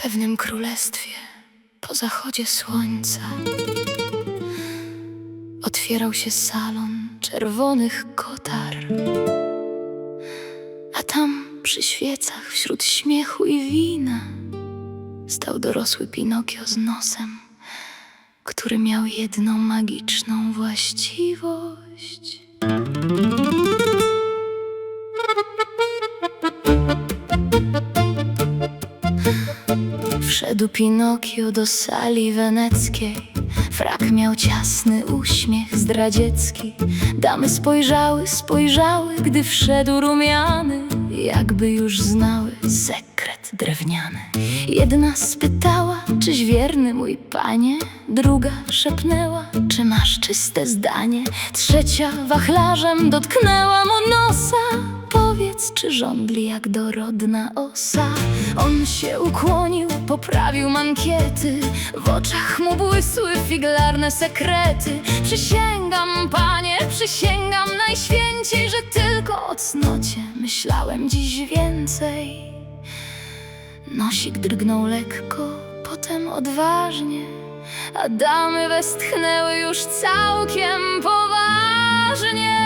pewnym królestwie, po zachodzie słońca, otwierał się salon czerwonych kotar, a tam przy świecach wśród śmiechu i wina stał dorosły Pinokio z nosem, który miał jedną magiczną właściwość. Wszedł Pinokio do sali weneckiej. Frak miał ciasny uśmiech zdradziecki. Damy spojrzały, gdy wszedł rumiany, jakby już znały sekret drewniany. Jedna spytała, czyś wierny mój panie? Druga szepnęła, czy masz czyste zdanie? Trzecia wachlarzem dotknęła mu nosa. Powiedz, czy żądli jak dorodna osa? On się ukłonił, poprawił mankiety. W oczach mu błysły figlarne sekrety. Przysięgam, panie, przysięgam najświęciej, że tylko o cnocie myślałem dziś więcej. Nosik drgnął lekko, potem odważnie, a damy westchnęły już całkiem poważnie.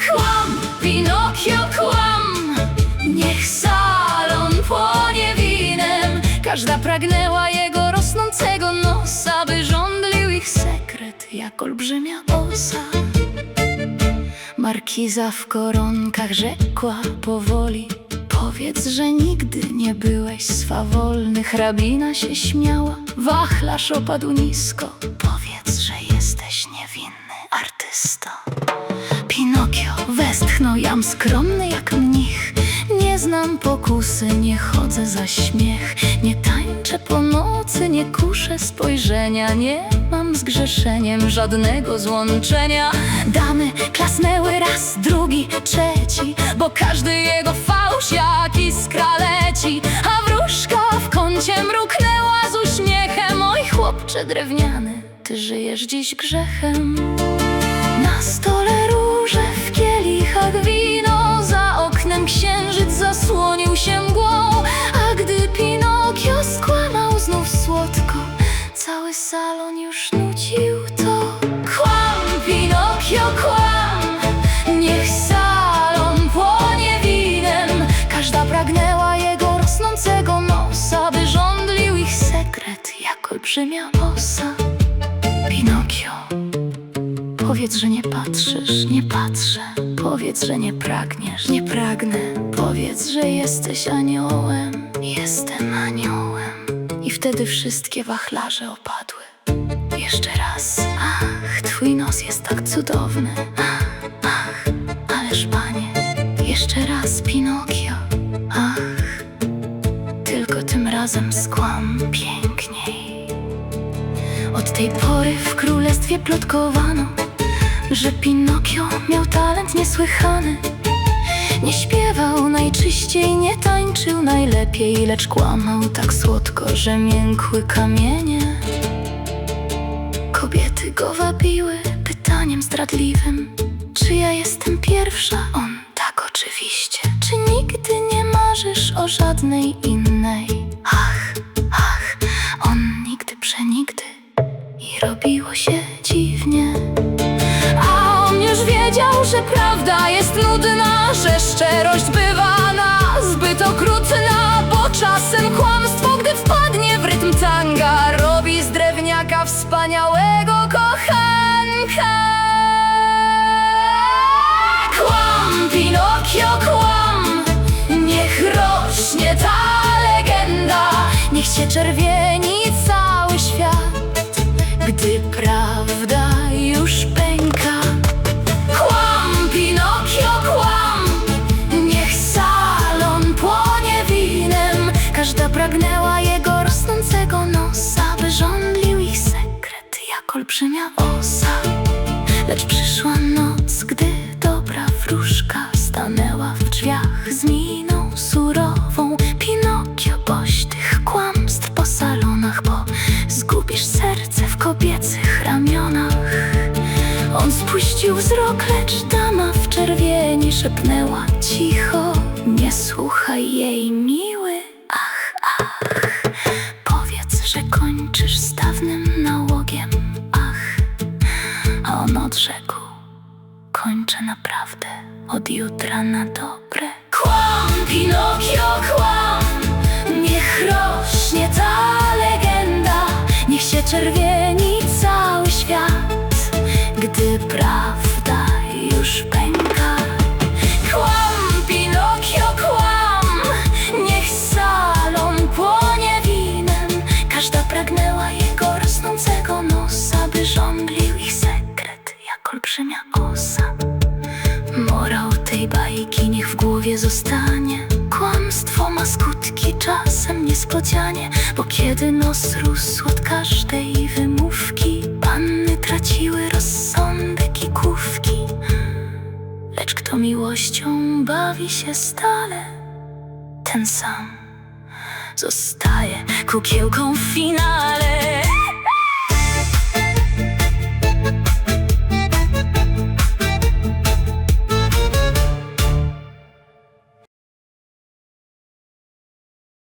Kłam, Pinokio, kłam, niech salon płonie winem. Każda pragnęła jego rosnącego nosa, by żądlił ich sekret jak olbrzymia osa. Markiza w koronkach rzekła powoli, powiedz, że nigdy nie byłeś swawolny. Hrabina się śmiała, wachlarz opadł nisko, powiedz, że jesteś niewinny artysto. Pinokio westchnął, jam skromny jak mnich. Nie znam pokusy, nie chodzę za śmiech. Nie tańczę po nocy, nie kuszę spojrzenia. Nie mam z grzeszeniem żadnego złączenia. Damy klasnęły raz, drugi, trzeci, bo każdy jego fałsz jak iskra leci. A wróżka w kącie mruknęła z uśmiechem. Oj, chłopcze drewniany, ty żyjesz dziś grzechem. Na stole róże, w kielichach wino, za oknem księżyc zasłonił się mgłą. A gdy Pinokio skłamał znów słodko, cały salon już nucił to. Kłam, Pinokio, kłam, niech salon płonie winem. Każda pragnęła jego rosnącego nosa, by żądlił ich sekret jak olbrzymia osa. Pinokio, powiedz, że nie patrzysz, nie patrzę. Powiedz, że nie pragniesz, nie pragnę. Powiedz, że jesteś aniołem, jestem aniołem. I wtedy wszystkie wachlarze opadły. Jeszcze raz, ach, twój nos jest tak cudowny. Ach, ależ panie. Jeszcze raz, Pinokio, ach, tylko tym razem skłam piękniej. Od tej pory w królestwie plotkowano, że Pinokio miał talent niesłychany. Nie śpiewał najczyściej, nie tańczył najlepiej, lecz kłamał tak słodko, że miękły kamienie. Kobiety go wabiły pytaniem zdradliwym, czy ja jestem pierwsza? On, tak oczywiście. Czy nigdy nie marzysz o żadnej innej? Ach, ach, on nigdy przenigdy. I robiło się dziwnie. A on już wiedział, że prawda jest nudna, że szczerość bywa nazbyt okrutna, bo czasem kłamstwo, gdy wpadnie w rytm tanga, robi z drewniaka wspaniałego kochanka. Kłam, Pinokio, kłam, niech rośnie ta legenda. Niech się czerwieni cały świat, gdy prawda już pęka. Kłam, Pinokio, kłam, niech salon płonie winem. Każda pragnęła jego rosnącego nosa, by żądlił ich sekret jak olbrzymia osa. Lecz przyszła noc, gdy dobra wróżka stanęła w drzwiach z miną surową. Pinokio, boś tych kłamstw po salonach, bo zgubisz serce w kobiecych ramionach. On spuścił wzrok, lecz dama w czerwieni szepnęła cicho, nie słuchaj Słuchaj jej, miły, ach, ach. Powiedz, że kończysz z dawnym nałogiem, ach. A on odrzekł: kończę naprawdę od jutra na dobre. Kłam, Pinokio, kłam, niech rośnie ta legenda, niech się czerwieni cały świat, gdy prawda już pęka. Kłam, Pinokio, kłam, niech salon płonie winem, każda pragnęła jego rosnącego nosa, by żonglił ich sekret jak olbrzymia osa. Morał tej bajki niech w głowie zostanie: kłamstwo ma skutki czasem niespodzianie, bo kiedy nos rósł od każdej wymówki, panny traciły rozsądek i główki. Lecz kto miłością bawi się stale, ten sam zostaje kukiełką w finale.